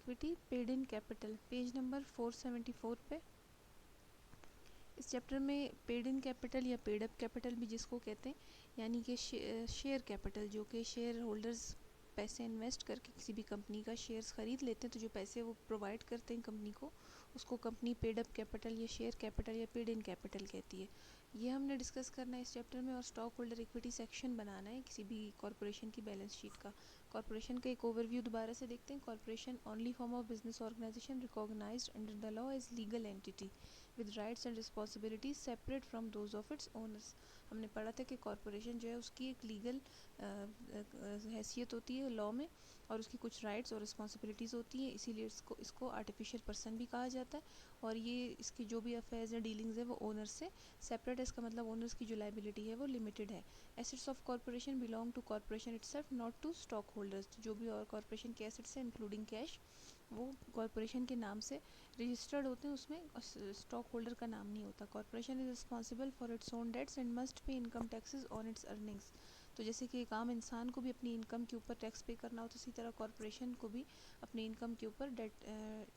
Equity paid in capital, page number 474 पे। इस chapter में पेड इन कैपिटल या पेड अप कैपिटल भी जिसको कहते हैं, यानी कि शेयर कैपिटल, जो कि शेयर होल्डर्स पैसे इन्वेस्ट करके किसी भी कंपनी का शेयर्स ख़रीद लेते हैं, तो जो पैसे वो प्रोवाइड करते हैं कंपनी को, उसको कंपनी पेड अप कैपिटल या शेयर कैपिटल या पेड इन कैपिटल कहती है। ये हमने डिस्कस करना है इस चैप्टर में। और स्टॉक होल्डर इक्विटी सेक्शन बनाना है किसी भी कॉरपोरेशन की बैलेंस शीट का। कॉरपोरेशन का एक ओवरव्यू दोबारा से देखते हैं। Corporation only form of business organization recognized under the law as legal entity with rights and responsibilities separate from those of its owners. हमने पढ़ा था कि कॉरपोरेशन जो है उसकी एक लीगल हैसियत होती है लॉ में, और उसकी कुछ राइट्स और रिस्पॉन्सिबिलिटीज़ होती हैं, इसीलिए इसको आर्टिफिशियल पर्सन भी कहा जाता है। और ये इसकी जो भी अफेयर्स या डीलिंग्स है वो ओनर से सेपरेट है। इसका मतलब ओनर्स की जो लाइबिलिटी है वो लिमिटेड है। Assets of corporation belong to corporation itself, not to stock holders. जो भी और कॉरपोरेशन के एसेट्स हैं इंक्लूडिंग कैश, वो कॉरपोरेशन के नाम से रजिस्टर्ड होते हैं, उसमें स्टॉक होल्डर का नाम नहीं होता। Corporation is responsible for its own debts and must pay income taxes on its earnings. तो जैसे कि एक आम इंसान को भी अपनी इनकम के ऊपर टैक्स पे करना होता है, इसी तरह कॉरपोरेशन को भी अपनी इनकम के ऊपर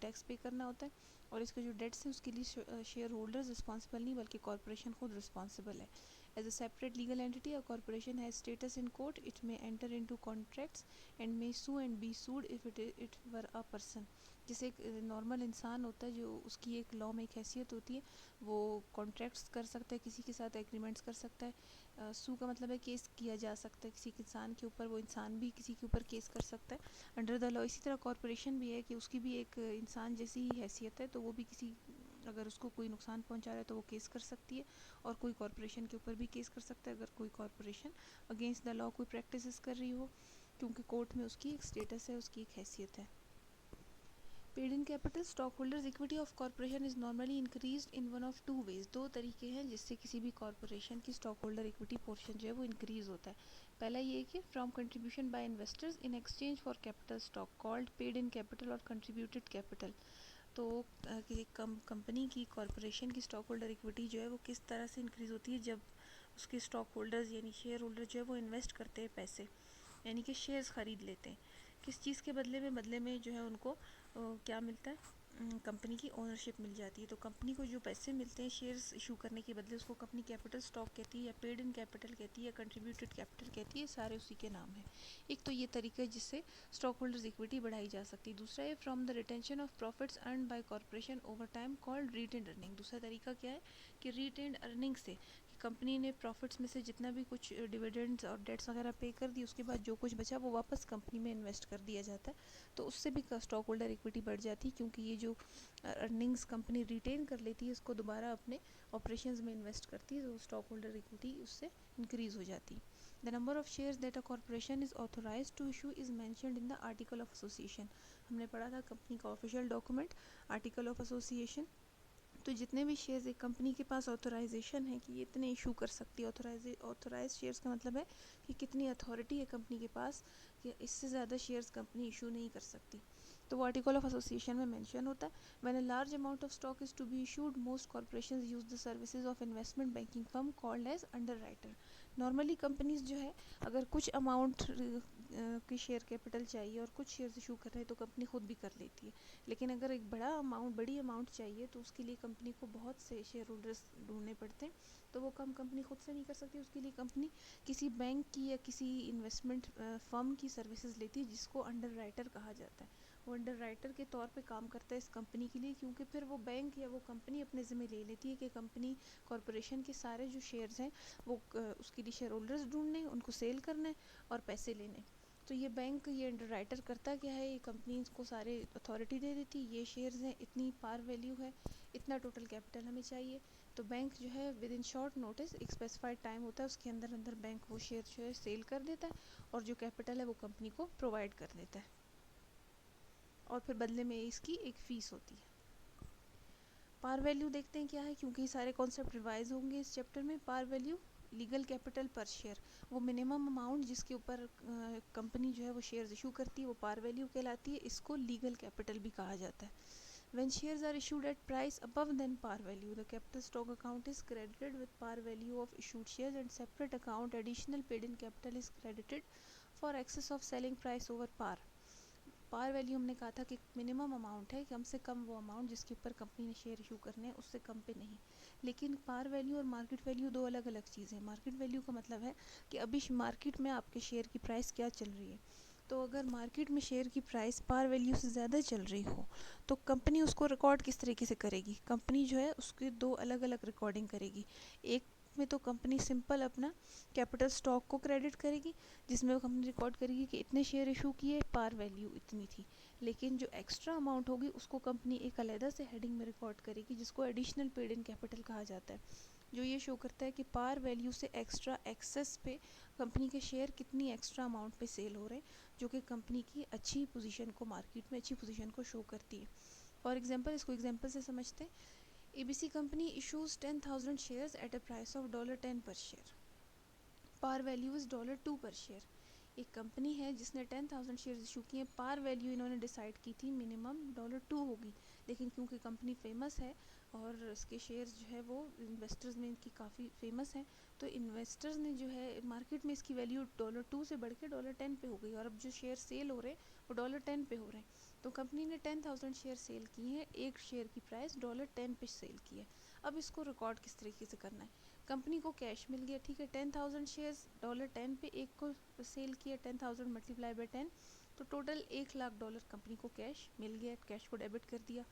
टैक्स पे करना होता है। और इसके जो डेट्स हैं उसके लिए शेयर होल्डर्स रिस्पॉन्सिबल नहीं, बल्कि कॉरपोरेशन खुद रिस्पॉन्सिबल है। As a separate legal entity, a corporation has status in court, it may enter into contracts and may sue and be sued if it were a person. जैसे एक normal इंसान होता है, जो उसकी एक लॉ में एक हैसियत होती है, वो कॉन्ट्रैक्ट्स कर सकता है, किसी के साथ एग्रीमेंट्स कर सकता है। सू का मतलब है केस किया जा सकता है किसी इंसान के ऊपर, वो इंसान भी किसी के ऊपर केस कर सकता है अंडर द लॉ। इसी तरह कॉरपोरेशन भी है कि उसकी भी एक इंसान जैसी ही हैसियत है, तो वो भी किसी, अगर उसको कोई नुकसान पहुंचा रहा है तो वो केस कर सकती है, और कोई कॉरपोरेशन के ऊपर भी केस कर सकता है अगर कोई कॉरपोरेशन अगेंस्ट द लॉ कोई प्रैक्टिस कर रही हो, क्योंकि कोर्ट में उसकी एक स्टेटस है, उसकी एक हैसियत है। Paid in capital, stock holders equity of corporation is normally increased in one of two ways. दो तरीके हैं जिससे किसी भी कॉर्पोरेशन की स्टॉक होल्डर इक्विटी पोर्शन जो है वो इंक्रीज होता है। पहला ये कि from contribution by investors in exchange for capital stock called paid in capital और कंट्रीब्यूटेड कैपिटल। तो किसी कंपनी की, कॉर्पोरेशन की स्टॉक होल्डर इक्विटी जो है वो किस तरह से इंक्रीज़ होती है, जब उसके स्टॉक होल्डर्स यानी शेयर होल्डर जो है वो इन्वेस्ट करते हैं पैसे, यानी कि शेयर्स ख़रीद लेते हैं। किस चीज़ के बदले में जो है उनको क्या मिलता है, कंपनी की ओनरशिप मिल जाती है। तो कंपनी को जो पैसे मिलते हैं शेयर्स इशू करने के बदले, उसको कंपनी कैपिटल स्टॉक कहती है, या पेड इन कैपिटल कहती है, या कंट्रीब्यूटेड कैपिटल कहती है, सारे उसी के नाम है। एक तो ये तरीका है जिससे स्टॉक होल्डर्स इक्विटी बढ़ाई जा सकती है। दूसरा है from the retention of profits earn by corporation over time called retained earning. दूसरा तरीका क्या है कि रीटेंड अर्निंग से, कंपनी ने प्रॉफिट्स में से जितना भी कुछ डिविडेंड्स और डेट्स वगैरह पे कर दी, उसके बाद जो कुछ बचा वो वापस कंपनी में इन्वेस्ट कर दिया जाता है, तो उससे भी स्टॉक होल्डर इक्विटी बढ़ जाती है, क्योंकि ये जो अर्निंग्स कंपनी रिटेन कर लेती है इसको दोबारा अपने ऑपरेशंस में इन्वेस्ट करती है, तो स्टॉक होल्डर इक्विटी उससे इंक्रीज़ हो जाती है। The number of shares that a corporation is authorize to issue is mentioned in the article of association. हमने पढ़ा था कंपनी का official document article of association. तो जितने भी शेयर्स एक कंपनी के पास ऑथराइजेशन है कि ये इतने इशू कर सकती है, ऑथराइज शेयर्स का मतलब है कि कितनी अथॉरिटी है कंपनी के पास कि इससे ज़्यादा शेयर्स कंपनी इशू नहीं कर सकती, तो वो आर्टिकल ऑफ एसोसिएशन में मेंशन होता है। When a large amount of stock is to be issued, most corporations use the services of investment banking firm called as underwriter. Normally companies जो है अगर कुछ अमाउंट की शेयर कैपिटल चाहिए और कुछ शेयर्स इशू कर रहे हैं तो कंपनी खुद भी कर लेती है, लेकिन अगर एक बड़ी अमाउंट चाहिए तो उसके लिए कंपनी को बहुत से शेयर होल्डर्स ढूंढने पड़ते हैं, तो वो काम कंपनी खुद से नहीं कर सकती। उसके लिए कंपनी किसी बैंक की या किसी इन्वेस्टमेंट फर्म की सर्विसेज लेती है, जिसको अंडर राइटर कहा जाता है। वो अंडर राइटर के तौर पे काम करता है इस कंपनी के लिए, क्योंकि फिर वो बैंक या वो कंपनी अपने ज़िम्मे ले लेती है कि कंपनी कॉरपोरेशन के सारे जो शेयर्स हैं वो उसके लिए शेयर होल्डर्स ढूंढने, उनको सेल करना है और पैसे लेने। तो ये बैंक, ये अंडर राइटर करता क्या है, ये कंपनीज को सारे अथॉरिटी दे देती, ये शेयर्स हैं, इतनी पार वैल्यू है, इतना टोटल कैपिटल हमें चाहिए। तो बैंक जो है विद इन शॉर्ट नोटिस, एक स्पेसिफाइड टाइम होता है उसके अंदर अंदर बैंक वो शेयर जो है सेल कर देता है, और जो कैपिटल है वो कंपनी को प्रोवाइड कर देता है, और फिर बदले में इसकी एक फ़ीस होती है। पार वैल्यू देखते हैं क्या है, क्योंकि सारे कॉन्सेप्ट रिवाइज होंगे इस चैप्टर में। पार वैल्यू लीगल कैपिटल पर शेयर, वो मिनिमम अमाउंट जिसके ऊपर कंपनी जो है वो शेयर्स इशू करती है वो पार वैल्यू कहलाती है, इसको लीगल कैपिटल भी कहा जाता है। When shares are issued at price above than par value, the capital stock account is credited with par value of issued shares, and separate account additional paid in capital is credited for excess of selling price over par. Par value हमने कहा था कि minimum amount है, कम से कम वो amount जिसके ऊपर company ने शेयर इशू करने हैं उससे कम पे नहीं। लेकिन पार वैल्यू और मार्केट वैल्यू दो अलग अलग चीज़ें हैं। मार्केट वैल्यू का मतलब है कि अभी मार्केट में आपके शेयर की प्राइस क्या चल रही है। तो अगर मार्केट में शेयर की प्राइस पार वैल्यू से ज़्यादा चल रही हो तो कंपनी उसको रिकॉर्ड किस तरीके से करेगी। कंपनी जो है उसके दो अलग अलग रिकॉर्डिंग करेगी। एक में तो कंपनी सिंपल अपना कैपिटल स्टॉक को क्रेडिट करेगी, जिसमें वो कंपनी रिकॉर्ड करेगी कि इतने शेयर इशू किए, पार वैल्यू इतनी थी। लेकिन जो एक्स्ट्रा अमाउंट होगी उसको कंपनी एक अलग से हेडिंग में रिकॉर्ड करेगी, जिसको एडिशनल पेड इन कैपिटल कहा जाता है, जो ये शो करता है कि पार वैल्यू से एक्स्ट्रा एक्सेस पे कंपनी के शेयर कितनी एक्स्ट्रा अमाउंट पे सेल हो रहे हैं, जो कि कंपनी की अच्छी पोजीशन को, मार्केट में अच्छी पोजीशन को शो करती है। फॉर एग्जांपल, इसको एग्जांपल से समझते हैं। ABC company issues 10,000 shares at a price of $10 पर शेयर। पार वैल्यू इज़ $2 पर शेयर। एक कंपनी है जिसने 10,000 शेयर्स इशू किए, पार वैल्यू इन्होंने डिसाइड की थी मिनिमम $2 होगी। लेकिन क्योंकि कंपनी फेमस है और इसके शेयर्स जो है वो इन्वेस्टर्स में इनकी काफ़ी फेमस हैं, तो इन्वेस्टर्स ने जो है मार्केट में इसकी वैल्यू $2 से बढ़ के $10 पे हो गई, और अब जो शेयर सेल हो रहे हैं वो $10 पे हो रहे हैं। तो कंपनी ने 10,000 शेयर सेल किए हैं, एक शेयर की प्राइस $10 पे सेल की है। अब इसको रिकॉर्ड किस तरीके से करना है। कंपनी को कैश मिल गया, ठीक है, 10,000 शेयर्स $10 पे एक को सेल किया, 10,000 मल्टीप्लाई बाय 10, तो टोटल $1,00,000 कंपनी को कैश मिल गया। कैश को डेबिट कर दिया।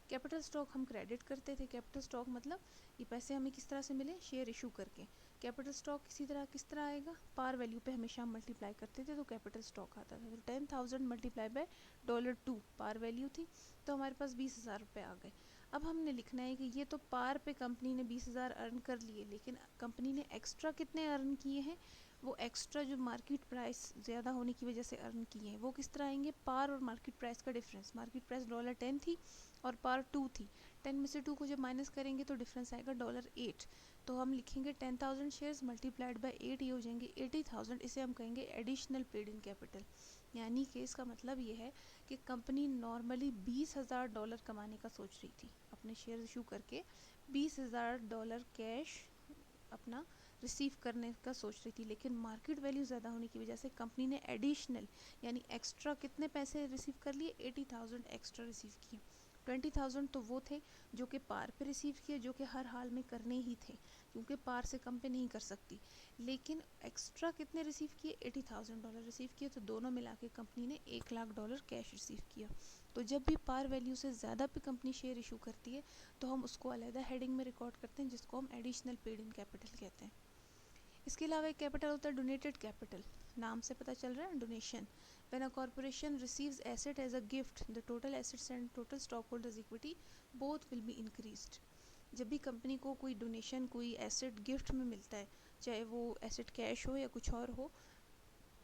कैपिटल स्टॉक हम क्रेडिट करते थे। कैपिटल स्टॉक मतलब ये पैसे हमें किस तरह से मिले, शेयर इशू करके। कैपिटल स्टॉक किस तरह आएगा, पार वैल्यू पे हमेशा हम मल्टीप्लाई करते थे तो कैपिटल स्टॉक आता था। तो 10,000 मल्टीप्लाई बाय $2 पार वैल्यू थी, तो हमारे पास 20,000 रुपये आ गए। अब हमने लिखना है कि ये तो पार पे कंपनी ने 20,000 अर्न कर लिए, लेकिन कंपनी ने एक्स्ट्रा कितने अर्न किए हैं। वो एक्स्ट्रा जो मार्केट प्राइस ज़्यादा होने की वजह से अर्न किए हैं वो किस तरह आएंगे, पार और मार्केट प्राइस का डिफरेंस। मार्केट प्राइस $10 थी और पार 2 थी। 10 में से 2 को जब माइनस करेंगे तो डिफरेंस आएगा $8। तो हम लिखेंगे 10,000 शेयर्स मल्टीप्लाइड बाय 8, ये हो जाएंगे 80,000। इसे हम कहेंगे एडिशनल पेड इन कैपिटल। यानी कि इसका मतलब ये है कि कंपनी नॉर्मली $20,000 कमाने का सोच रही थी, अपने शेयर इशू करके $20,000 कैश अपना रिसीव करने का सोच रही थी। लेकिन मार्केट वैल्यू ज़्यादा होने की वजह से कंपनी ने एडिशनल यानी एक्स्ट्रा कितने पैसे रिसीव कर लिए, 80,000 एक्स्ट्रा रिसीव किए। 20,000 तो वो थे जो कि पार पे रिसीव किए, जो कि हर हाल में करने ही थे क्योंकि पार से कम पे नहीं कर सकती। लेकिन एक्स्ट्रा कितने रिसीव किए, $80,000 रिसीव किए। तो दोनों मिला के कंपनी ने $1,00,000 कैश रिसीव किया। तो जब भी पार वैल्यू से ज़्यादा पे कंपनी शेयर इशू करती है तो हम उसको अलग हेडिंग में रिकॉर्ड करते हैं, जिसको हम एडिशनल पेड इन कैपिटल कहते हैं। इसके अलावा एक कैपिटल होता है डोनेटेड कैपिटल। नाम से पता चल रहा है donation. When a corporation receives asset as a gift, the total assets and total stock holders equity both will be increased. जब भी कंपनी को कोई डोनेशन, कोई एसेट गिफ्ट में मिलता है, चाहे वो एसेट कैश हो या कुछ और हो,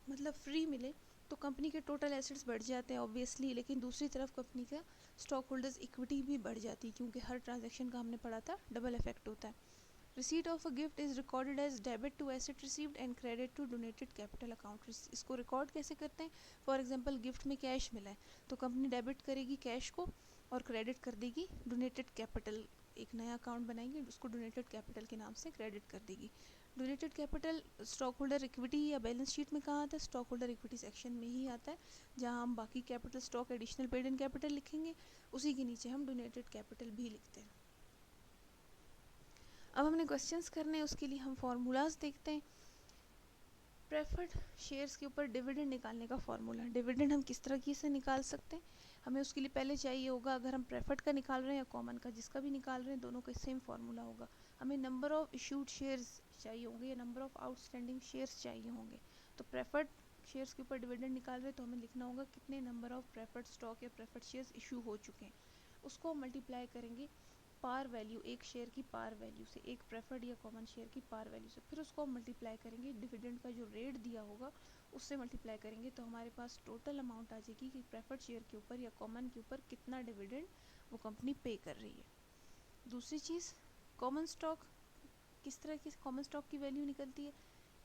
मतलब फ्री मिले, तो कंपनी के टोटल एसेट्स बढ़ जाते हैं ऑब्वियसली। लेकिन दूसरी तरफ कंपनी का स्टॉक होल्डर्स इक्विटी भी बढ़ जाती है, क्योंकि हर ट्रांजैक्शन का हमने पढ़ा था डबल इफेक्ट होता है। Receipt of a gift is recorded as debit to asset received and credit to donated capital account। इसको रिकॉर्ड कैसे करते हैं। फॉर एग्जांपल गिफ्ट में कैश मिला है तो कंपनी डेबिट करेगी कैश को और क्रेडिट कर देगी डोनेटेड कैपिटल। एक नया अकाउंट बनाएंगे, उसको डोनेटेड कैपिटल के नाम से क्रेडिट कर देगी। Donated capital stock holder equity या बैलेंस शीट में कहाँ आता है, स्टॉक होल्डर इक्विटी सेक्शन में ही आता है, जहाँ हम बाकी capital stock additional paid in capital लिखेंगे, उसी के नीचे हम डोनेटेड कैपिटल भी लिखते हैं। अब हमने क्वेश्चंस करने हैं, उसके लिए हम फार्मूलाज देखते हैं। प्रेफर्ड शेयर्स के ऊपर डिविडेंड निकालने का फार्मूला। डिविडेंड हम किस तरह की से निकाल सकते हैं, हमें उसके लिए पहले चाहिए होगा, अगर हम प्रेफर्ड का निकाल रहे हैं या कॉमन का, जिसका भी निकाल रहे हैं, दोनों का सेम फार्मूला होगा। हमें नंबर ऑफ इशूड शेयर्स चाहिए होंगे या नंबर ऑफ आउटस्टैंडिंग शेयर्स चाहिए होंगे। तो प्रेफर्ड शेयर्स के ऊपर डिविडेंड निकाल रहे हैं तो हमें लिखना होगा कितने नंबर ऑफ प्रेफर्ड स्टॉक या प्रेफर्ड शेयर्स इशू हो चुके हैं। उसको मल्टीप्लाई करेंगे पार वैल्यू, एक शेयर की पार वैल्यू से, एक प्रेफर्ड या कॉमन शेयर की पार वैल्यू से, फिर उसको मल्टीप्लाई करेंगे डिविडेंड का जो रेट दिया होगा उससे मल्टीप्लाई करेंगे, तो हमारे पास टोटल अमाउंट आ जाएगी कि प्रेफर्ड शेयर के ऊपर या कॉमन के ऊपर कितना डिविडेंड वो कंपनी पे कर रही है। दूसरी चीज़, कॉमन स्टॉक, किस तरह की कॉमन स्टॉक की वैल्यू निकलती है,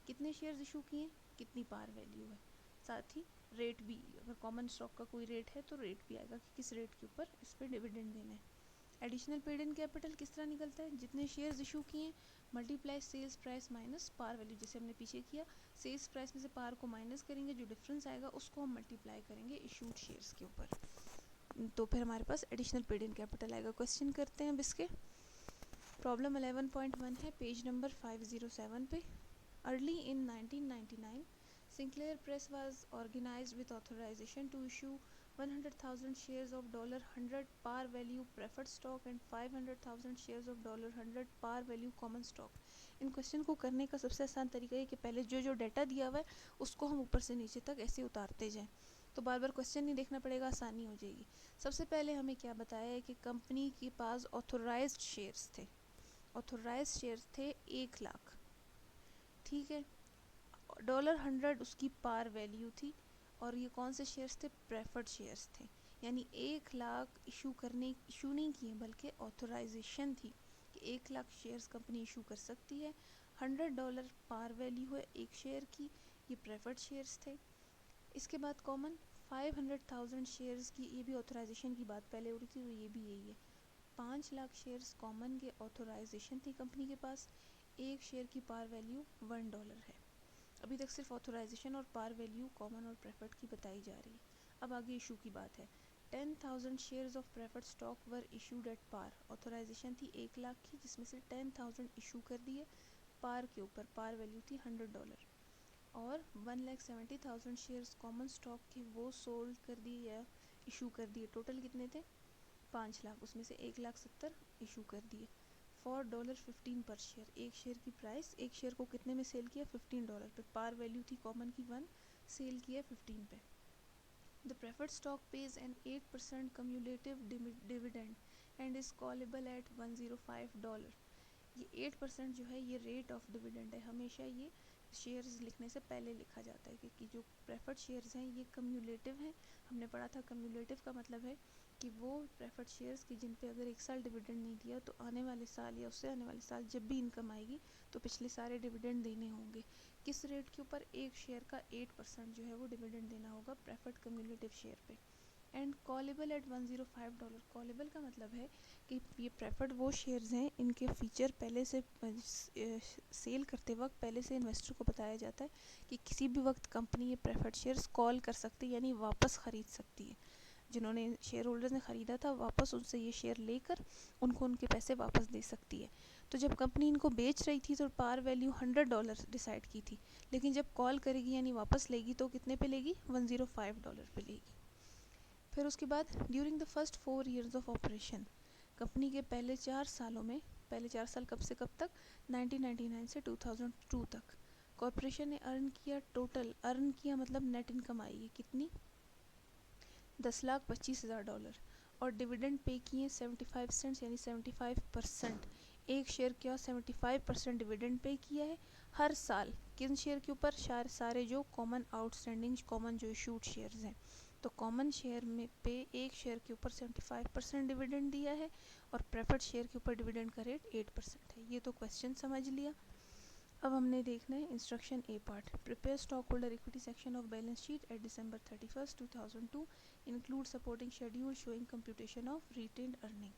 कितने शेयर्स इशू किए, कितनी पार वैल्यू है, साथ ही रेट भी, अगर कॉमन स्टॉक का कोई रेट है तो रेट भी आएगा कि किस रेट के ऊपर इस पर डिविडेंड देना है। एडिशनल पेड इन कैपिटल किस तरह निकलता है, जितने शेयर्स इशू किए multiply sales price minus par value, जैसे हमने पीछे किया, सेल्स प्राइस में से पार को माइनस करेंगे, जो डिफरेंस आएगा उसको हम मल्टीप्लाई करेंगे इशूड शेयर्स के ऊपर, तो फिर हमारे पास एडिशनल पेड इन कैपिटल आएगा। क्वेश्चन करते हैं अब इसके। प्रॉब्लम 11.1 है पेज नंबर 507 पे। Early in 1999 Sinclair Press was organized with authorization to issue 100,000 shares of $100 par value preferred stock and 500,000 shares of $100 par value common stock। In question को करने का सबसे आसान तरीका है कि पहले जो जो डाटा दिया हुआ है उसको हम ऊपर से नीचे तक ऐसे उतारते जाएं, तो बार बार क्वेश्चन नहीं देखना पड़ेगा, आसानी हो जाएगी। सबसे पहले हमें क्या बताया है कि कंपनी के पास ऑथोराइज्ड शेयर्स थे, ऑथोराइज्ड शेयर्स थे 1 लाख, ठीक है, $100 उसकी पार वैल्यू थी, और ये कौन से शेयर्स थे, प्रेफर्ड शेयर्स थे, यानी 1 लाख इशू नहीं किए बल्कि ऑथोराइजेशन थी कि 1 लाख शेयर्स कंपनी इशू कर सकती है। $100 पार वैल्यू है एक शेयर की, ये प्रेफर्ड शेयर्स थे। इसके बाद कॉमन 500,000 शेयर्स की, ये भी ऑथोराइजेशन की बात पहले हो रही थी, तो ये भी यही है, 5 लाख शेयर्स कॉमन के ऑथोराइजेशन थी कंपनी के पास, एक शेयर की पार वैल्यू $1 है। अभी तक सिर्फ ऑथोराइजेशन और पार वैल्यू कॉमन और प्रेफर्ड की बताई जा रही है। अब आगे इशू की बात है। 10,000 shares of preferred stock were issued at par, authorization थी 1 लाख की, जिसमें से 10,000 इशू कर दिए पार के ऊपर, पार वैल्यू थी $100, और 1,70,000 शेयर्स कॉमन स्टॉक के वो सोल्ड कर दिए या इशू कर दिए, टोटल कितने थे 5 लाख, उसमें से 1,70,000 इशू कर दिए फॉर $15 पर शेयर, एक शेयर की प्राइस, एक शेयर को कितने में सेल किया $15 पे, पार वैल्यू थी कॉमन की 1, सेल किया 15 पे। The preferred stock pays an 8% cumulative dividend and is callable at $105। ये 8% जो है ये रेट ऑफ डिविडेंड है, हमेशा ये शेयर्स लिखने से पहले लिखा जाता है, क्योंकि जो प्रेफर्ड शेयर्स हैं ये कम्युलेटिव हैं। हमने पढ़ा था कम्युलेटिव का मतलब है कि वो प्रेफर्ड शेयर्स की जिन पे अगर एक साल डिविडेंड नहीं दिया तो आने वाले साल या उससे आने वाले साल जब भी इनकम आएगी तो पिछले सारे डिविडेंड देने होंगे। किस रेट के ऊपर, एक शेयर का 8% जो है वो डिविडेंड देना होगा प्रेफर्ड कम्युलेटिव शेयर पे। एंड कॉलेबल एट $105, कॉलेबल का मतलब है कि ये प्रेफर्ड वो शेयर्स हैं इनके फीचर पहले से सेल करते वक्त पहले से इन्वेस्टर को बताया जाता है कि किसी भी वक्त कंपनी ये प्रेफर्ड शेयर्स कॉल कर सकती है, यानी वापस ख़रीद सकती है। जिन्होंने शेयर होल्डर्स ने ख़रीदा था वापस उनसे ये शेयर लेकर उनको उनके पैसे वापस दे सकती है। तो जब कंपनी इनको बेच रही थी तो पार वैल्यू $100 डिसाइड की थी, लेकिन जब कॉल करेगी यानी वापस लेगी तो कितने पे लेगी, $105 पे लेगी। फिर उसके बाद during the first 4 years of operation, company के पहले 4 सालों में, पहले 4 साल कब से कब तक, 1999 से 2002 तक, कॉरपोरेशन ने अर्न किया, टोटल अर्न किया मतलब नेट इनकम आई है कितनी, $10,25,000, और डिविडेंड पे किए 75 सेंट्स यानी 75%, एक शेयर क्या 75% डिविडेंड पे किया है हर साल, किन शेयर के ऊपर, सारे जो कॉमन आउटस्टैंडिंग कॉमन जो इशूड शेयर्स हैं, तो कॉमन शेयर में पे एक शेयर के ऊपर 75% डिविडेंड दिया है, और प्रेफर्ड शेयर के ऊपर डिविडेंड का रेट 8% है। ये तो क्वेश्चन समझ लिया। अब हमने देखना है instruction A part. Prepare stock holder equity section of balance sheet at December 31, 2002, include supporting schedule showing computation of retained earning,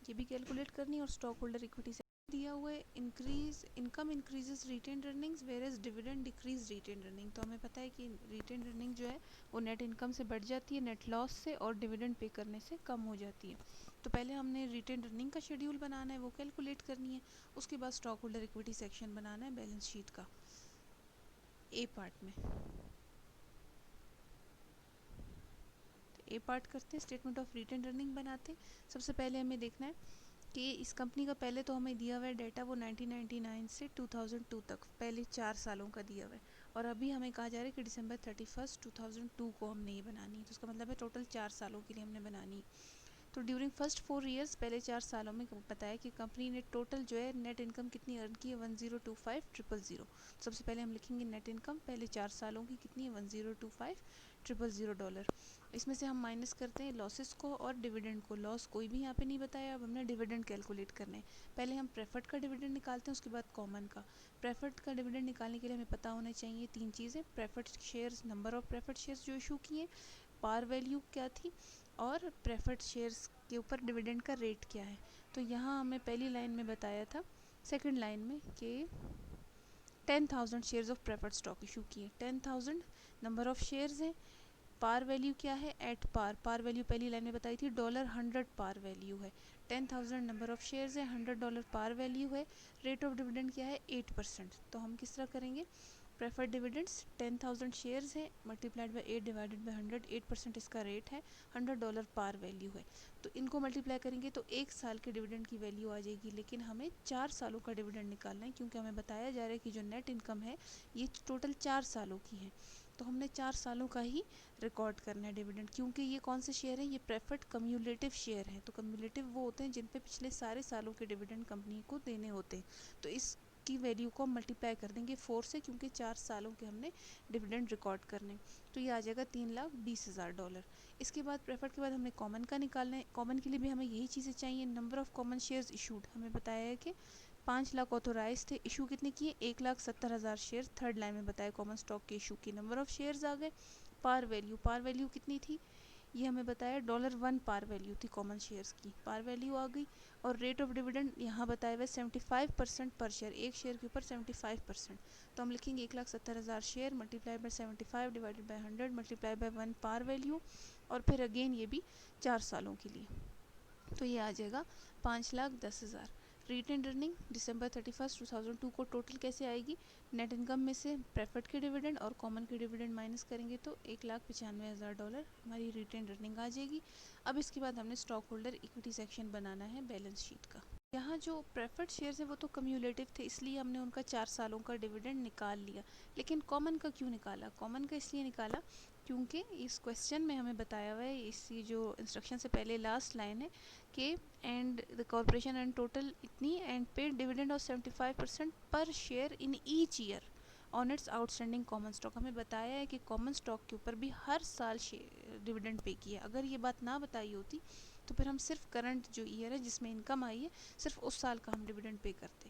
ये भी कैलकुलेट करनी है। और स्टॉक होल्डर इक्विटी से दिया हुआ है increase income increases retained earnings whereas dividend decrease retained earning, तो हमें पता है कि रिटेन्ड अर्निंग जो है वो नेट इनकम से बढ़ जाती है नेट लॉस से, और डिविडेंड पे करने से कम हो जाती है। तो पहले हमने रिटेन्ड अर्निंग का शेड्यूल बनाना है, वो कैलकुलेट करनी है, उसके बाद स्टॉक होल्डर इक्विटी सेक्शन बनाना है बैलेंस शीट का ए पार्ट में। ए पार्ट करते हैं, स्टेटमेंट ऑफ रिटेन्ड अर्निंग बनाते हैं। सबसे पहले हमें देखना है कि इस कंपनी का पहले तो हमें दिया हुआ है डाटा वो 1999 से 2002 तक पहले 4 सालों का दिया हुआ है, और अभी हमें कहा जा रहा है कि December 31, 2002 को हमने ये बनानी, तो उसका मतलब है टोटल 4 सालों के लिए हमने बनानी। तो ड्यूरिंग फर्स्ट 4 years, पहले 4 सालों में बताया कि कंपनी ने टोटल जो है नेट इनकम कितनी अर्न की है, 1025,000। सबसे पहले हम लिखेंगे नेट इनकम पहले 4 सालों की कितनी है, $1025,000। इसमें से हम माइनस करते हैं लॉसेस को और डिविडेंड को, लॉस कोई भी यहाँ पे नहीं बताया। अब हमने डिविडेंड कैलकुलेट करना है, पहले हम प्रेफर्ड का डिविडेंड निकालते हैं, उसके बाद कॉमन का। प्रेफर्ड का डिविडेंड निकालने के लिए हमें पता होना चाहिए 3 चीज़ें, preferred shares, number of preferred shares जो इशू किए, पार वैल्यू क्या थी, और प्रेफर्ड शेयर्स के ऊपर डिविडेंड का रेट क्या है। तो यहाँ हमें पहली लाइन में बताया था, सेकंड लाइन में, कि 10,000 shares of preferred stock issue किए। 10,000 नंबर ऑफ शेयर्स हैं, पार वैल्यू क्या है, एट पार। पार वैल्यू पहली लाइन में बताई थी $100 पार वैल्यू है। 10,000 नंबर ऑफ शेयर्स है, $100 पार वैल्यू है। रेट ऑफ डिविडेंड क्या है, 8%। तो हम किस तरह करेंगे, प्रेफर्ड डिविडेंड्स 10,000 शेयर्स है मल्टीप्लाइड बाई 8 डिवाइडेड बाई 100, 8% इसका रेट है, $100 पार वैल्यू है। तो इनको मल्टीप्लाई करेंगे तो एक साल के डिविडेंड की वैल्यू आ जाएगी, लेकिन हमें 4 सालों का डिविडेंड निकालना है, क्योंकि हमें बताया जा रहा है कि जो नेट इनकम है ये टोटल 4 सालों की है। तो हमने 4 सालों का ही रिकॉर्ड करना है डिविडेंड, क्योंकि ये कौन से शेयर हैं, ये प्रेफर्ड कम्युलेटिव शेयर हैं। तो कम्युलेटिव वो होते हैं जिन पे पिछले सारे सालों के डिविडेंड कंपनी को देने होते हैं। तो इसकी वैल्यू को हम मल्टीप्लाई कर देंगे 4 से, क्योंकि 4 सालों के हमने डिविडेंड रिकॉर्ड करने। तो ये आ जाएगा $3,20,000। इसके बाद प्रेफर्ड के बाद हमें कॉमन का निकालना है। कॉमन के लिए भी हमें यही चीज़ें चाहिए। Number of common shares issued हमें बताया है कि 5 लाख ऑथोराइज थे, इशू कितने किए, 1,70,000 शेयर। थर्ड लाइन में बताया कॉमन स्टॉक के इशू की नंबर ऑफ शेयर्स आ गए। पार वैल्यू कितनी थी, ये हमें बताया $1 पार वैल्यू थी कॉमन शेयर्स की, पार वैल्यू आ गई। और रेट ऑफ डिविडेंड यहाँ बताया हुआ 75% पर शेयर, एक शेयर के ऊपर 75%। तो हम लिखेंगे 1,70,000 share multiply by 75 divided by 100 multiply by 1 par value, और फिर अगेन ये भी 4 सालों के लिए। तो ये आ जाएगा 5,10,000। रिटेन अर्निंग दिसंबर 31, 2002 को टोटल कैसे आएगी, नेट इनकम में से प्रेफर्ड के डिविडेंड और कॉमन के डिविडेंड माइनस करेंगे तो $1,95,000 हमारी रिटेन अर्निंग आ जाएगी। अब इसके बाद हमने स्टॉक होल्डर इक्विटी सेक्शन बनाना है बैलेंस शीट का। यहाँ जो प्रेफर्ड शेयर्स हैं वो तो कम्यूलेटिव थे, इसलिए हमने उनका 4 सालों का डिविडेंड निकाल लिया। लेकिन कॉमन का क्यों निकाला, कॉमन का इसलिए निकाला क्योंकि इस क्वेश्चन में हमें बताया हुआ है, इसी जो इंस्ट्रक्शन से पहले लास्ट लाइन है कि and the corporation and total इतनी एंड पेड डिविडेंड ऑफ 75% पर share in each year on it's outstanding common stock. हमें बताया है कि कॉमन स्टॉक के ऊपर भी हर साल डिविडेंड पे किया। अगर ये बात ना बताई होती तो फिर हम सिर्फ करंट जो ईयर है जिसमें इनकम आई है सिर्फ उस साल का हम डिविडेंड पे करते।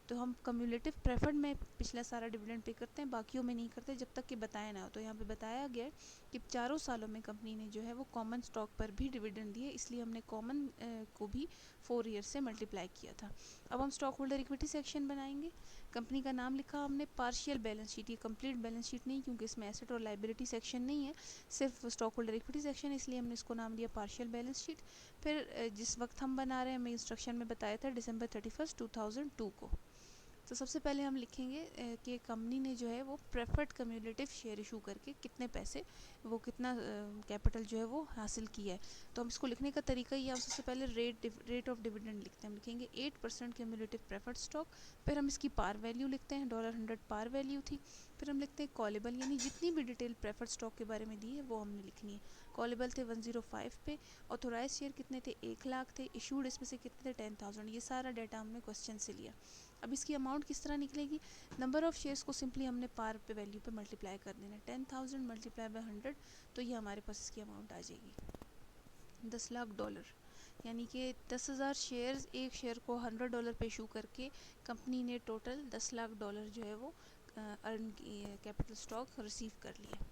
तो हम कम्युलेटिव प्रेफर्ड में पिछला सारा डिविडेंड पे करते हैं, बाकियों में नहीं करते जब तक कि बताया ना हो। तो यहाँ पे बताया गया है कि चारों सालों में कंपनी ने जो है वो कॉमन स्टॉक पर भी डिविडेंड दिए, इसलिए हमने कॉमन को भी 4 ईयर से मल्टीप्लाई किया था। अब हम स्टॉक होल्डर इक्विटी सेक्शन बनाएंगे। कंपनी का नाम लिखा हमने पार्शियल बैलेंस शीट, ये कंप्लीट बैलेंस शीट नहीं क्योंकि इसमें एसेट और लाइबिलिटी सेक्शन नहीं है, सिर्फ स्टॉक होल्डर इक्विटी सेक्शन, इसलिए हमने इसको नाम दिया पार्शियल बैलेंस शीट। फिर जिस वक्त हम बना रहे हैं हमें इंस्ट्रक्शन में बताया था दिसंबर 31, 2002 को। तो सबसे पहले हम लिखेंगे कि कंपनी ने जो है वो प्रेफर्ड कम्युलेटिव शेयर इशू करके कितने पैसे, वो कितना कैपिटल जो है वो हासिल किया है। तो हम इसको लिखने का तरीका ये, सबसे पहले रेट ऑफ डिविडेंड लिखते हैं। हम लिखेंगे 8% कम्युलेटिव प्रेफर्ड स्टॉक। फिर हम इसकी पार वैल्यू लिखते हैं, $100 पार वैल्यू थी। फिर हम लिखते हैं कॉलेबल, यानी जितनी भी डिटेल प्रेफर्ड स्टॉक के बारे में दी है वो हमने लिखनी है। कॉलेबल थे 105 पे, ऑथोराइज शेयर कितने थे, 1 लाख थे, इशूड इसमें से कितने थे, 10,000। ये सारा डाटा हमने क्वेश्चन से लिया। अब इसकी अमाउंट किस तरह निकलेगी, नंबर ऑफ़ शेयर्स को सिंपली हमने पार पे वैल्यू पे मल्टीप्लाई कर देना, 10,000 मल्टीप्लाई बाय 100, तो ये हमारे पास इसकी अमाउंट आ जाएगी $10,00,000। यानी कि 10,000 शेयर्स, एक शेयर को $100 पे इशू करके कंपनी ने टोटल $10,00,000 जो है वो अर्न कैपिटल स्टॉक रिसीव कर लिया।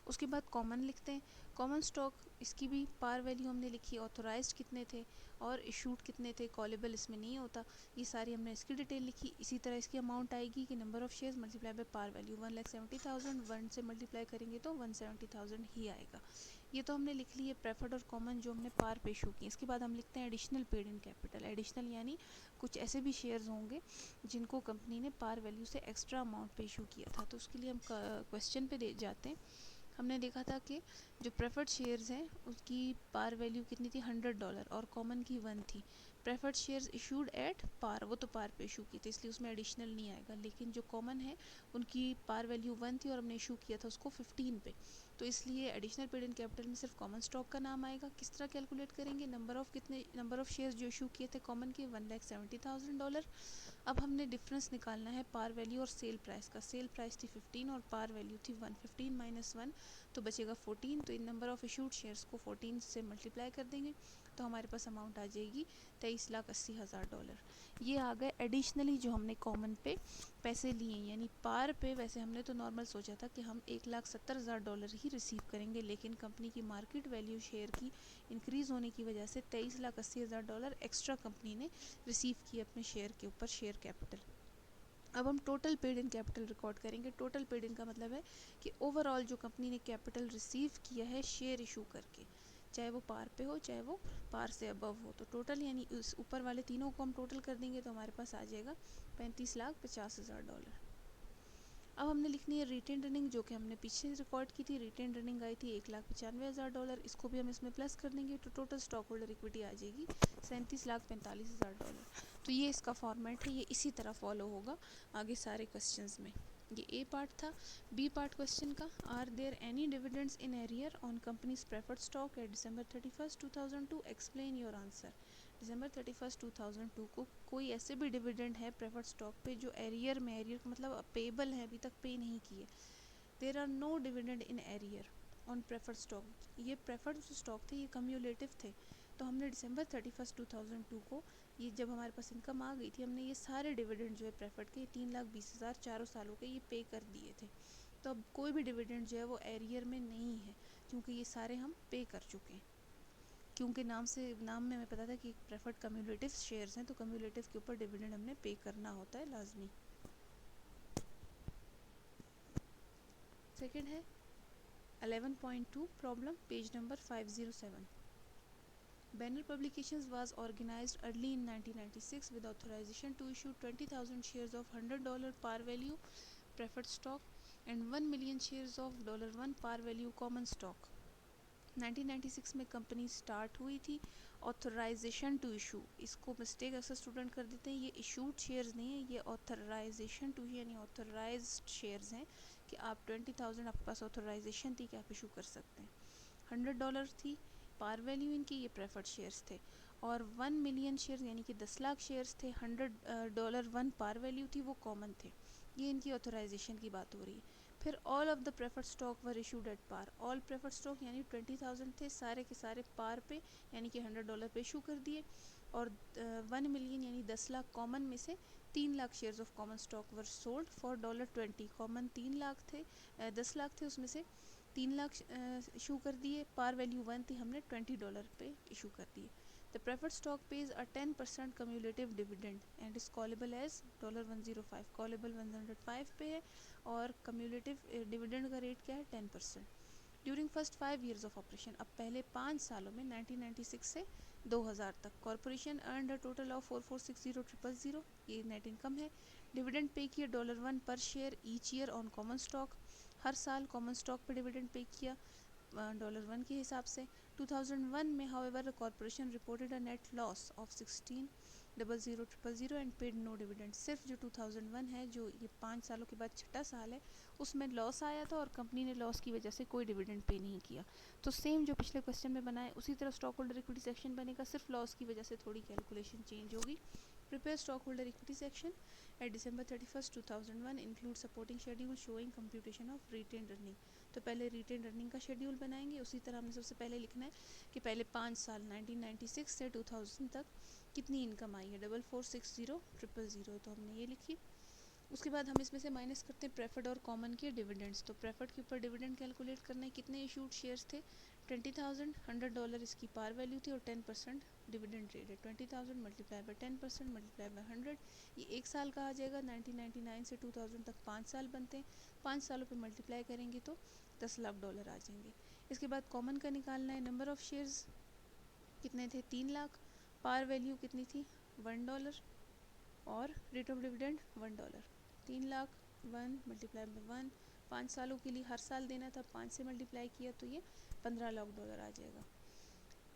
उसके बाद कॉमन लिखते हैं। कॉमन स्टॉक, इसकी भी पार वैल्यू हमने लिखी, ऑथोराइज्ड कितने थे और इशूड कितने थे, कॉलेबल इसमें नहीं होता, ये सारी हमने इसकी डिटेल लिखी। इसी तरह इसकी अमाउंट आएगी कि number of shares multiply by par value, 1,70,000, 1 से मल्टीप्लाई करेंगे तो 170,000 ही आएगा। ये तो हमने लिख ली है प्रेफर्ड और कॉमन जो हमने पार पे इशू की। इसके बाद हम लिखते हैं additional paid in capital. Additional यानी कुछ ऐसे भी शेयर्स होंगे जिनको कंपनी ने पार वैल्यू से एक्स्ट्रा अमाउंट पे इशू किया था। तो उसके लिए हम क्वेश्चन पे जाते हैं। हमने देखा था कि जो प्रेफर्ड शेयर्स हैं उसकी पार वैल्यू कितनी थी, $100, और कॉमन की 1 थी। Preferred shares issued at par, वो तो पार पे इशू की थी इसलिए उसमें एडिशनल नहीं आएगा। लेकिन जो कॉमन है उनकी पार वैल्यू 1 थी और हमने इशू किया था उसको 15 पे, तो इसलिए एडिशनल पेड इन कैपिटल में सिर्फ कॉमन स्टॉक का नाम आएगा। किस तरह कैलकुलेट करेंगे, नंबर ऑफ शेयर्स जो इशू किए थे कॉमन के, $1,70,000। अब हमने डिफरेंस निकालना है पार वैल्यू और सेल प्राइस का। सेल प्राइस थी 15 और पार वैल्यू थी 1, 15 माइनस 1 तो बचेगा 14। तो इन नंबर ऑफ़ इशूड शेयर्स को 14 से मल्टीप्लाई कर देंगे तो हमारे पास अमाउंट आ जाएगी $23,80,000। ये आ गए एडिशनली जो हमने कॉमन पे पैसे लिए, यानी पार पे। वैसे हमने तो नॉर्मल सोचा था कि हम $1,70,000 ही रिसीव करेंगे, लेकिन कंपनी की मार्केट वैल्यू शेयर की इंक्रीज़ होने की वजह से $23,80,000 एक्स्ट्रा कंपनी ने रिसीव किए अपने शेयर के ऊपर, शेयर कैपिटल। अब हम total paid in capital record करेंगे। टोटल पेड इन का मतलब है कि ओवरऑल जो कंपनी ने कैपिटल रिसीव किया है शेयर इशू करके, चाहे वो पार पे हो चाहे वो पार से अबव हो, तो टोटल यानी उस ऊपर वाले तीनों को हम टोटल कर देंगे तो हमारे पास आ जाएगा $35,50,000। अब हमने लिखनी है रिटेन अर्निंग, जो कि हमने पीछे रिकॉर्ड की थी। रिटेन अर्निंग आई थी $1,95,000, इसको भी हम इसमें प्लस कर देंगे तो टोटल स्टॉक होल्डर इक्विटी आ जाएगी $37,45,000। तो ये इसका फॉर्मेट है, ये इसी तरह फॉलो होगा आगे सारे क्वेश्चंस में। ये ए पार्ट था। बी पार्ट क्वेश्चन का, are there any dividends in arrear on companies preferred stock at December 31, 2002? Explain your answer. December 31, 2002 को कोई ऐसे भी डिविडेंड है प्रेफर्ड स्टॉक पे जो एरियर में, एरियर का मतलब पेबल है, अभी तक पे नहीं किए। There are no dividend in arrear on preferred stock. ये प्रेफर्ड स्टॉक थे, ये कम्यूलेटिव थे। तो हमने December 31, 2002 को, ये जब हमारे पास इनकम आ गई थी, हमने ये सारे डिविडेंड जो है प्रेफर्ड के 3,20,000 चारों सालों के ये पे कर दिए थे। तो अब कोई भी डिविडेंड जो है वो एरियर में नहीं है, क्योंकि ये सारे हम पे कर चुके हैं। क्योंकि नाम में हमें पता था कि प्रेफर्ड कम्यूलेटिव शेयर्स हैं, तो कम्यूलेटिव के ऊपर डिविडेंड हमने पे करना होता है लाजमी। सेकंड है 11.2 problem, page number 507। Banner Publications was organized early in 1996 with authorization to issue 20,000 shares of $100 par value preferred stock and 1 million shares of $1 par value common stock। 1996 में कंपनी स्टार्ट हुई थी। ऑथराइजेशन टू इशू, इसको mistake अक्सर student कर देते हैं, ये issued shares नहीं है, ये ऑथराइजेशन टू यानी ऑथराइज्ड शेयर्स हैं कि आप 20,000 आपके पास ऑथराइजेशन थी कि आप इशू कर सकते हैं। $100 थी पार वैल्यू इनकी, ये प्रेफर्ड शेयर्स थे। और 1 मिलियन शेयर्स यानी कि 10 लाख शेयर्स थे। $100 1 पार वैल्यू थी, वो कॉमन थे। ये इनकी ऑथराइजेशन की बात हो रही है। फिर all of the preferred stock were issued at par. All preferred stock यानी 20,000 थे, सारे के सारे पार पे यानी कि $100 पे इशू कर दिए। और 1 मिलियन यानी 10 लाख कॉमन में से 3 lakh shares of common stock were sold for $20। Common 3 lakh थे, 10 लाख थे, उसमें से 3 लाख इशू कर दिए। पार वैल्यू 1 थी, हमने $20 पे इशू कर दिए। The preferred stock pays a 10% cumulative dividend and is callable as $105। Callable 105 पे है और cumulative dividend का रेट क्या है 10%। During first 5 years of operation, अब पहले 5 सालों में 1996 से 2000 तक corporation earned a total of 4460,000। ये नेट इनकम है। डिविडेंड पे किया $1 पर share each year on common stock. हर साल कॉमन स्टॉक पे डिविडेंड पे किया $1 के हिसाब से। 2001 में however the corporation reported a net loss of 16,00,000 and paid no dividend. सिर्फ जो 2001 है, जो ये 5 सालों के बाद छठा साल है, उसमें लॉस आया था और कंपनी ने लॉस की वजह से कोई डिविडेंड पे नहीं किया। तो सेम जो पिछले क्वेश्चन में बनाए उसी तरह स्टॉक होल्डर इक्विटी सेक्शन बनेगा, सिर्फ लॉस की वजह से थोड़ी कैलकुलेशन चेंज होगी। Prepare stock holder equity section at December 31, 2001 include supporting schedule showing computation of retain earning. तो पहले रिटेन अर्निंग का शेड्यूल बनाएंगे, उसी तरह हमने सबसे पहले लिखना है कि पहले 5 साल 1996 से 2000 तक कितनी इनकम आई है, 4460,000, तो हमने ये लिखी। उसके बाद हम इसमें से माइनस करते हैं प्रेफर्ड और कॉमन के डिविडेंड्स। तो प्रेफर्ड के ऊपर डिविडेंड कैलकुलेट करना है, कितने इशूड शेयर्स थे 20,000, $100 इसकी पार वैल्यू थी और 10% डिविडेंड रेट है। 20,000 मल्टीप्लाई बाय 10% मल्टीप्लाई बाय 100, ये एक साल का आ जाएगा। 1999 से 2000 तक 5 साल बनते हैं, 5 सालों पे मल्टीप्लाई करेंगे तो $10 लाख आ जाएंगे। इसके बाद कॉमन का निकालना है, नंबर ऑफ़ शेयर्स कितने थे 3 लाख, पार वैल्यू कितनी थी $1 और rate of dividend $1। 3 lakh 1 multiply by 1, 5 सालों के लिए हर साल देना था, 5 से मल्टीप्लाई किया तो ये $15 लाख आ जाएगा।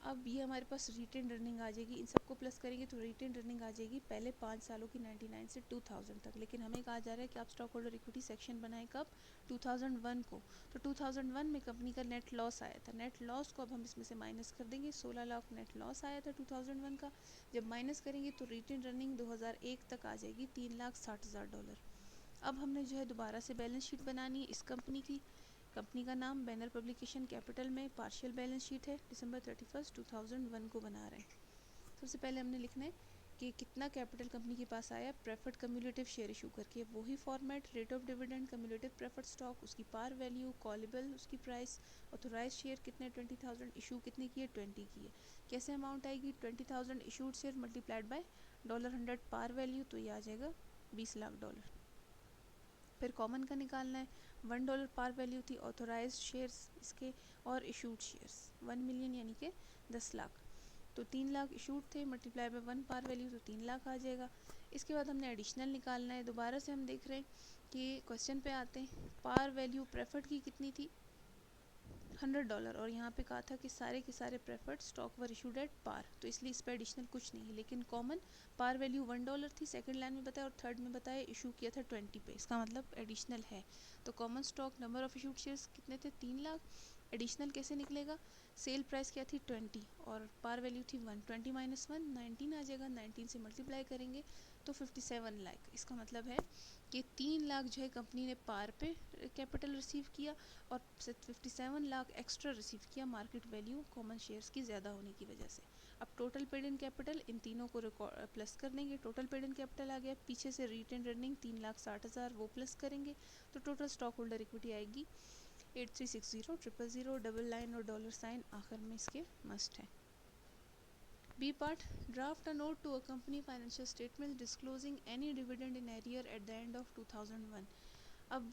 अब ये हमारे पास रिटेन अर्निंग आ जाएगी, इन सबको प्लस करेंगे तो रिटेन अर्निंग आ जाएगी पहले 5 सालों की 99 से 2000 तक। लेकिन हमें कहा जा रहा है कि आप स्टॉक होल्डर इक्विटी सेक्शन बनाएं कब, 2001 को। तो 2001 में कंपनी का नेट लॉस आया था, नेट लॉस को अब हम इसमें से माइनस कर देंगे। 16 लाख नेट लॉस आया था 2001 का, जब माइनस करेंगे तो रिटेन अर्निंग 2001 तक आ जाएगी $3,60,000। अब हमने जो है दोबारा से बैलेंस शीट बनानी है इस कंपनी की। कंपनी का नाम बैनर पब्लिकेशन कैपिटल में, पार्शियल बैलेंस शीट है, दिसंबर 31, 2001 को बना रहे हैं। सबसे पहले हमने लिखना है कि कितना कैपिटल कंपनी के पास आया प्रेफर्ड कम्युलेटिव शेयर इशू करके, वही format, rate of dividend, cumulative preferred stock, उसकी पार वैल्यू, कॉलेबल उसकी प्राइस, ऑथोराइज शेयर कितने 20,000, इशू कितने किए 20 किए। कैसे अमाउंट आएगी 20,000 issued share multiplied by $100 par value, तो ये आ जाएगा $20 लाख। फिर कॉमन का निकालना है, $1 पार वैल्यू थी ऑथोराइज शेयर्स इसके और इशूड शेयर्स 1 मिलियन यानी कि 10 लाख, तो 3 लाख इशूड थे मल्टीप्लाई बाय 1 पार वैल्यू, तो 3 लाख आ जाएगा। इसके बाद हमने एडिशनल निकालना है। दोबारा से हम देख रहे हैं कि क्वेश्चन पे आते हैं, पार वैल्यू प्रेफर्ड की कितनी थी $100, और यहाँ पे कहा था कि सारे के सारे preferred stock were issued at par, तो इसलिए इस पर एडिशनल कुछ नहीं है। लेकिन कॉमन पार वैल्यू $1 थी, सेकंड लाइन में बताया, और थर्ड में बताया इशू किया था 20 पे, इसका मतलब एडिशनल है। तो common stock number of issued shares कितने थे 3 लाख, एडिशनल कैसे निकलेगा, सेल प्राइस क्या थी 20 और पार वैल्यू थी 1, 20 माइनस 1 19 आ जाएगा, 19 से मल्टीप्लाई करेंगे तो 57 लाख। इसका मतलब है कि 3 लाख जो है कंपनी ने पार पे कैपिटल रिसीव किया और 57 लाख एक्स्ट्रा रिसीव किया मार्केट वैल्यू कॉमन शेयर्स की ज़्यादा होने की वजह से। अब total paid in capital in तीनों को प्लस कर देंगे, टोटल पेड इन कैपिटल आ गया, पीछे से रिटेन रनिंग 3,60,000 वो प्लस करेंगे, तो टोटल स्टॉक होल्डर इक्विटी आएगी 8360 000 लाइन और डॉलर साइन आखिर में इसके मस्ट है। B part, draft a note to a company financial statement disclosing any dividend in arrear at the end of 2001। अब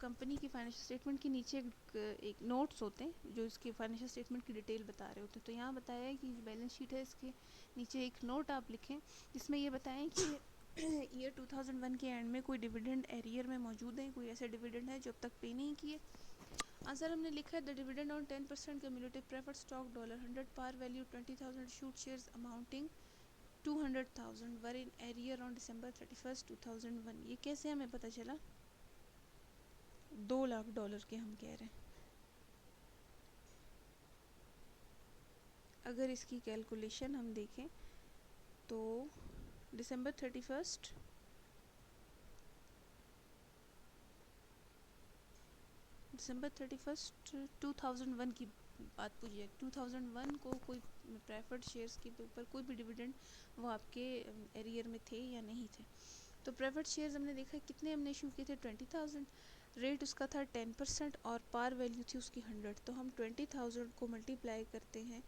कंपनी की फाइनेंशियल स्टेटमेंट के नीचे एक नोट्स होते हैं जो इसके फाइनेंशियल स्टेटमेंट की डिटेल बता रहे होते हैं। तो यहाँ बताया है कि बैलेंस शीट है, इसके नीचे एक नोट आप लिखें जिसमें ये बताएं कि ईयर 2001 के एंड में कोई डिविडेंड एरियर में मौजूद है, कोई ऐसे डिविडेंड है जो अब तक पे नहीं किए। आंसर हमने लिखा है the dividend on 10% cumulative preferred stock $100 par value 20,000 issued shares amounting 200,000 were in arrear on December 31, 2001। ये कैसे हमें पता चला, $2 लाख के हम कह रहे हैं। अगर इसकी कैलकुलेशन हम देखें तो December 31 2001 की बात पूछी जाए, 2001 को कोई प्रेफर्ड शेयर्स के ऊपर कोई भी डिविडेंड वो आपके एरियर में थे या नहीं थे। तो प्रेफर्ड शेयर्स हमने देखा कितने हमने इशू किए थे 20,000, रेट उसका था 10% और पार वैल्यू थी उसकी 100, तो हम 20,000 को मल्टीप्लाई करते हैं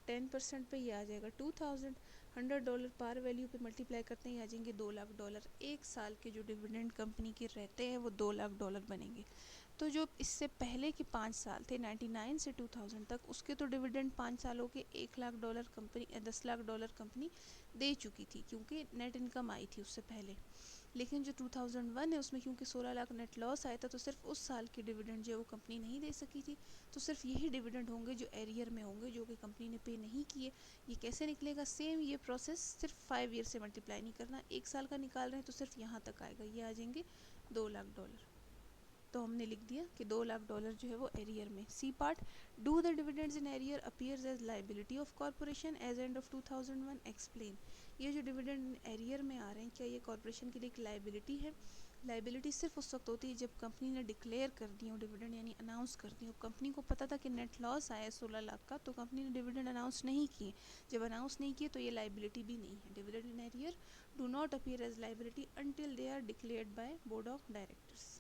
10% पे, ये आ जाएगा 2,000, $100 पार वैल्यू पे मल्टीप्लाई करते हैं, ये आ जाएंगे $2 लाख। एक साल के जो डिविडेंड कंपनी के रहते हैं वो $2 लाख बनेंगे। तो जो इससे पहले के 5 साल थे 99 से 2000 तक, उसके तो डिविडेंड 5 सालों के $1 लाख कंपनी $10 लाख कंपनी दे चुकी थी क्योंकि नेट इनकम आई थी उससे पहले। लेकिन जो 2001 है उसमें क्योंकि 16 लाख नेट लॉस आया था, तो सिर्फ उस साल की डिविडेंड जो है वो कंपनी नहीं दे सकी थी, तो सिर्फ यही डिविडेंड होंगे जो एरियर में होंगे जो कि कंपनी ने पे नहीं किए। ये कैसे निकलेगा, सेम ये प्रोसेस, सिर्फ 5 ईयर से मल्टीप्लाई नहीं करना, 1 साल का निकाल रहे हैं तो सिर्फ यहाँ तक आएगा, ये आ जाएंगे $2 लाख। तो हमने लिख दिया कि $2 लाख जो है वो एरियर में। C part, do the dividends in arrear appears as liability of corporation as end of 2001, explain. ये जो डिविडेंड एरियर में आ रहे हैं क्या ये कॉर्पोरेशन के लिए एक लाइबिलिटी है? लाइबिलिटी सिर्फ उस वक्त होती है जब कंपनी ने डिक्लेयर कर दी हो डिविडेंड, यानी अनाउंस कर दी हो। कंपनी को पता था कि नेट लॉस आया 16 लाख का, तो कंपनी ने डिविडेंड अनाउंस नहीं किए। जब अनाउंस नहीं किए तो ये लाइबिलिटी भी नहीं है। Dividend in arrear do not appear as liability until they are declared by board of directors.